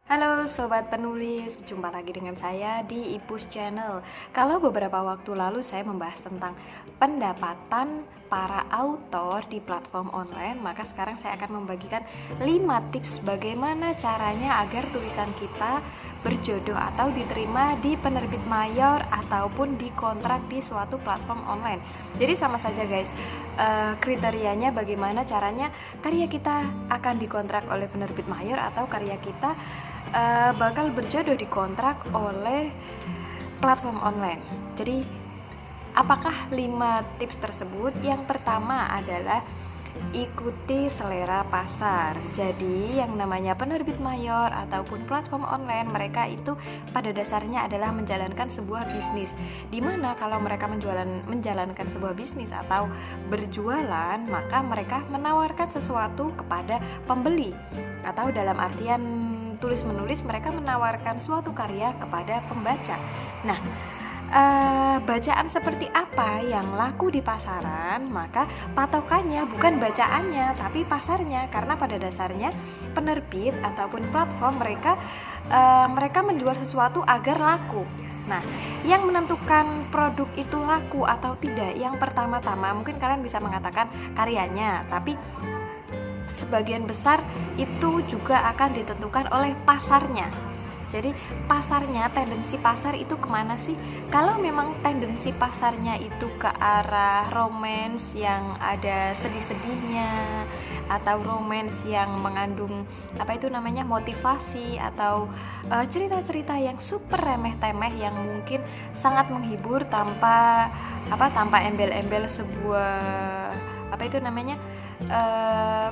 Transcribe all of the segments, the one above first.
Halo Sobat Penulis, jumpa lagi dengan saya di Ipus Channel. Kalau beberapa waktu lalu saya membahas tentang pendapatan para autor di platform online, maka sekarang saya akan membagikan 5 tips bagaimana caranya agar tulisan kita berjodoh atau diterima di penerbit mayor ataupun dikontrak di suatu platform online. Jadi sama saja guys, kriterianya bagaimana caranya karya kita akan dikontrak oleh penerbit mayor atau karya kita bakal berjodoh dikontrak oleh platform online. Jadi apakah 5 tips tersebut? Yang pertama adalah ikuti selera pasar. Jadi yang namanya penerbit mayor ataupun platform online, mereka itu pada dasarnya adalah menjalankan sebuah bisnis. Dimana kalau mereka menjalankan sebuah bisnis atau berjualan, maka mereka menawarkan sesuatu kepada pembeli, atau dalam artian tulis menulis, mereka menawarkan suatu karya kepada pembaca. Nah, bacaan seperti apa yang laku di pasaran, maka patokannya bukan bacaannya tapi pasarnya, karena pada dasarnya penerbit ataupun platform mereka menjual sesuatu agar laku. Nah, yang menentukan produk itu laku atau tidak, yang pertama-tama mungkin kalian bisa mengatakan karyanya, tapi sebagian besar itu juga akan ditentukan oleh pasarnya. Jadi pasarnya, tendensi pasar itu kemana sih? Kalau memang tendensi pasarnya itu ke arah romance yang ada sedih-sedihnya, atau romance yang mengandung motivasi, atau cerita-cerita yang super remeh-temeh yang mungkin sangat menghibur tanpa embel-embel sebuah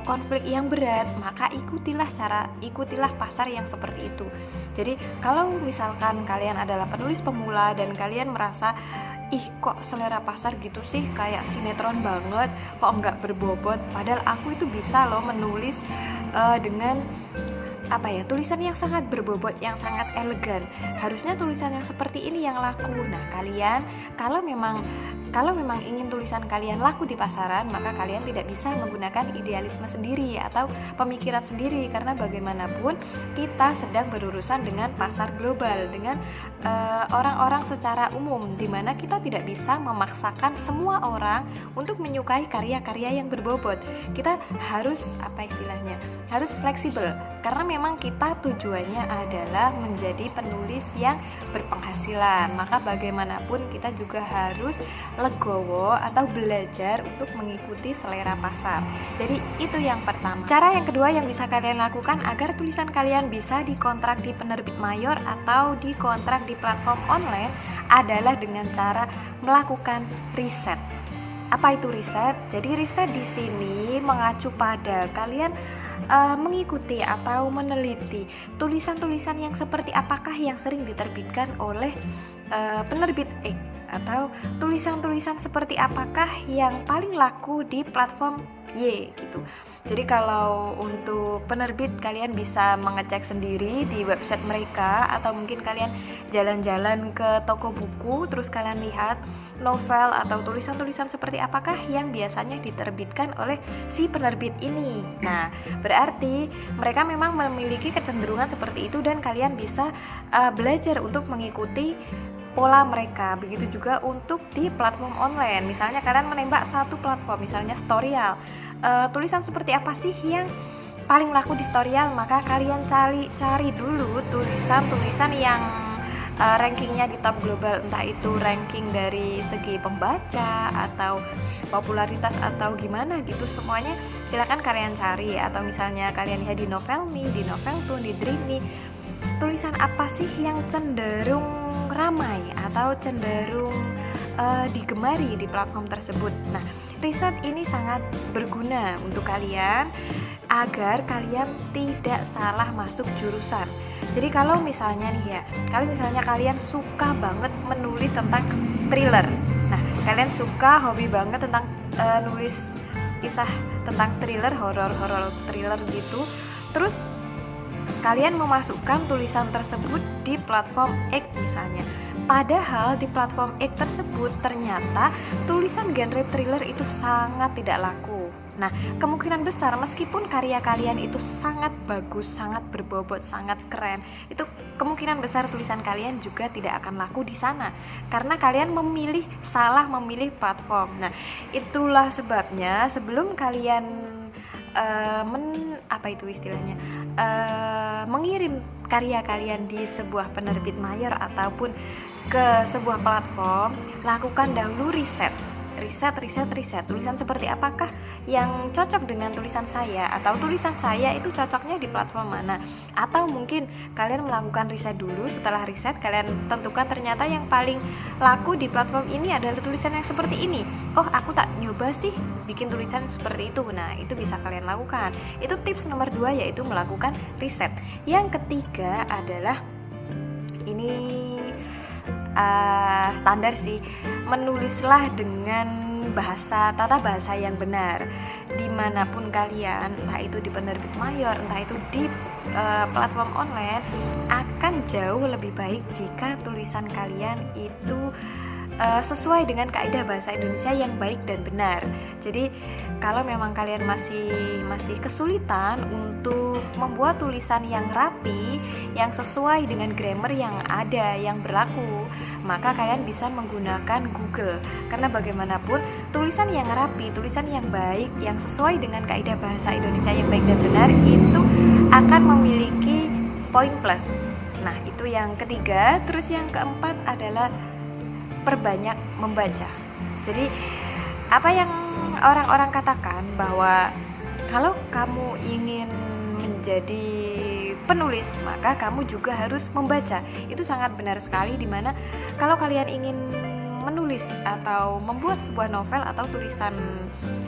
konflik yang berat, maka ikutilah pasar yang seperti itu. Jadi kalau misalkan kalian adalah penulis pemula dan kalian merasa kok selera pasar gitu sih, kayak sinetron banget, kok nggak berbobot, padahal aku itu bisa loh menulis dengan tulisan yang sangat berbobot, yang sangat elegan. Harusnya tulisan yang seperti ini yang laku. Nah, kalian kalau memang ingin tulisan kalian laku di pasaran, maka kalian tidak bisa menggunakan idealisme sendiri atau pemikiran sendiri, karena bagaimanapun kita sedang berurusan dengan pasar global, dengan orang-orang secara umum, di mana kita tidak bisa memaksakan semua orang untuk menyukai karya-karya yang berbobot. Kita harus harus fleksibel, karena memang kita tujuannya adalah menjadi penulis yang berpenghasilan. Maka bagaimanapun kita juga harus legowo atau belajar untuk mengikuti selera pasar. Jadi itu yang pertama. Cara yang kedua yang bisa kalian lakukan agar tulisan kalian bisa dikontrak di penerbit mayor atau dikontrak di platform online adalah dengan cara melakukan riset. Apa itu riset? Jadi riset di sini mengacu pada kalian mengikuti atau meneliti tulisan-tulisan yang seperti apakah yang sering diterbitkan oleh penerbit X, atau tulisan-tulisan seperti apakah yang paling laku di platform Y gitu. Jadi kalau untuk penerbit, kalian bisa mengecek sendiri di website mereka, atau mungkin kalian jalan-jalan ke toko buku terus kalian lihat novel atau tulisan-tulisan seperti apakah yang biasanya diterbitkan oleh si penerbit ini. Nah, berarti mereka memang memiliki kecenderungan seperti itu, dan kalian bisa belajar untuk mengikuti pola mereka. Begitu juga untuk di platform online. Misalnya kalian menembak satu platform, misalnya Storyal, tulisan seperti apa sih yang paling laku di Storyal, maka kalian cari dulu tulisan-tulisan yang rankingnya di top global, entah itu ranking dari segi pembaca atau popularitas atau gimana gitu, semuanya silakan kalian cari. Atau misalnya kalian lihat di Novelme, di Noveltoon, di Dreamy, tulisan apa sih yang cenderung ramai atau cenderung digemari di platform tersebut. Nah, riset ini sangat berguna untuk kalian agar kalian tidak salah masuk jurusan. Jadi kalau misalnya kalian suka banget menulis tentang thriller. Nah, kalian suka hobi banget tentang nulis kisah tentang thriller, horor thriller gitu. Terus kalian memasukkan tulisan tersebut di platform X misalnya. Padahal di platform X tersebut ternyata tulisan genre thriller itu sangat tidak laku. Nah, kemungkinan besar meskipun karya kalian itu sangat bagus, sangat berbobot, sangat keren, itu kemungkinan besar tulisan kalian juga tidak akan laku di sana karena kalian salah memilih platform. Nah, itulah sebabnya sebelum kalian mengirim karya kalian di sebuah penerbit mayor ataupun ke sebuah platform, lakukan dahulu riset tulisan seperti apakah yang cocok dengan tulisan saya, atau tulisan saya itu cocoknya di platform mana, atau mungkin kalian melakukan riset dulu. Setelah riset kalian tentukan ternyata yang paling laku di platform ini adalah tulisan yang seperti ini. Oh, aku tak nyoba sih bikin tulisan seperti itu. Nah, itu bisa kalian lakukan. Itu tips nomor 2, yaitu melakukan riset. Yang ketiga adalah ini standar sih, menulislah dengan tata bahasa yang benar dimanapun kalian, entah itu di penerbit mayor, entah itu di platform online, akan jauh lebih baik jika tulisan kalian itu sesuai dengan kaidah bahasa Indonesia yang baik dan benar. Jadi kalau memang kalian masih kesulitan untuk membuat tulisan yang rapi, yang sesuai dengan grammar yang ada, yang berlaku, maka kalian bisa menggunakan Google. Karena bagaimanapun tulisan yang rapi, tulisan yang baik, yang sesuai dengan kaidah bahasa Indonesia yang baik dan benar itu akan memiliki poin plus. Nah, itu yang ketiga. Terus yang keempat adalah perbanyak membaca. Jadi apa yang orang-orang katakan bahwa kalau kamu ingin menjadi penulis, maka kamu juga harus membaca. Itu sangat benar sekali, dimana kalau kalian ingin menulis atau membuat sebuah novel atau tulisan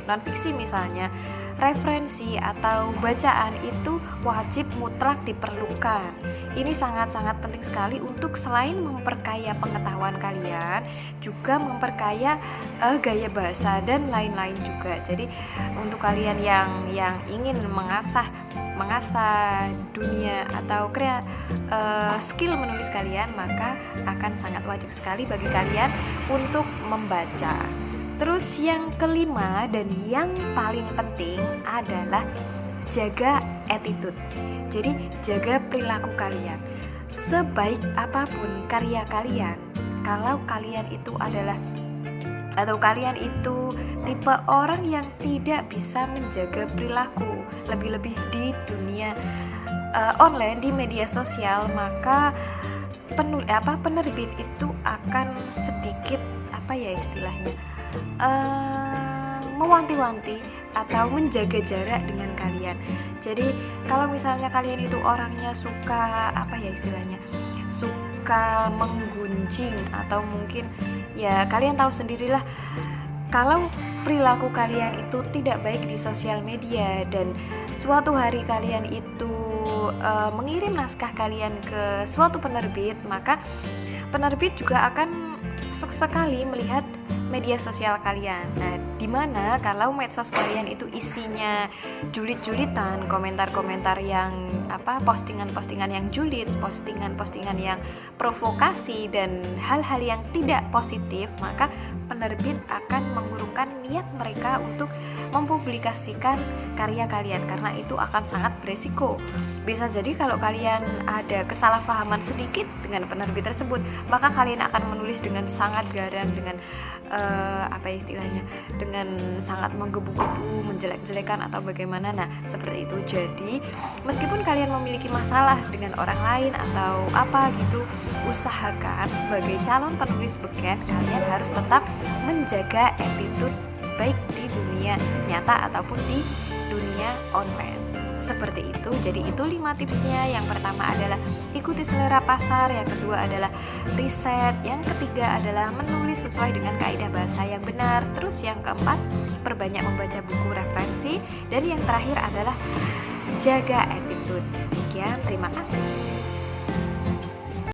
non-fiksi misalnya, referensi atau bacaan itu wajib mutlak diperlukan. Ini sangat-sangat penting sekali untuk selain memperkaya pengetahuan kalian, juga memperkaya gaya bahasa dan lain-lain juga. Jadi untuk kalian yang ingin mengasah dunia atau skill menulis kalian, maka akan sangat wajib sekali bagi kalian untuk membaca. Terus yang kelima dan yang paling penting adalah jaga attitude. Jadi jaga perilaku kalian. Sebaik apapun karya kalian, kalau kalian itu tipe orang yang tidak bisa menjaga perilaku, lebih-lebih di dunia online, di media sosial, maka penerbit itu akan sedikit mewanti-wanti atau menjaga jarak dengan kalian. Jadi kalau misalnya kalian itu orangnya suka suka menggunjing, atau mungkin ya kalian tahu sendirilah, kalau perilaku kalian itu tidak baik di sosial media dan suatu hari kalian itu mengirim naskah kalian ke suatu penerbit, maka penerbit juga akan sekali melihat media sosial kalian. Nah, dimana kalau medsos kalian itu isinya julid-julitan, komentar-komentar yang postingan-postingan yang julid, postingan-postingan yang provokasi dan hal-hal yang tidak positif, maka penerbit akan mengurungkan niat mereka untuk mempublikasikan karya kalian, karena itu akan sangat beresiko. Bisa jadi kalau kalian ada kesalahpahaman sedikit dengan penerbit tersebut, maka kalian akan menulis dengan sangat garam, dengan dengan sangat menggebu-gebu, menjelek-jelekan atau bagaimana. Nah, seperti itu. Jadi meskipun kalian memiliki masalah dengan orang lain atau usahakan sebagai calon penulis beken, kalian harus tetap menjaga attitude baik di dunia nyata ataupun di dunia online. Seperti itu. Jadi itu 5 tipsnya. Yang pertama adalah ikuti selera pasar, yang kedua adalah riset, yang ketiga adalah menulis sesuai dengan kaidah bahasa yang benar, terus yang keempat perbanyak membaca buku referensi, dan yang terakhir adalah jaga attitude. Sekian, terima kasih.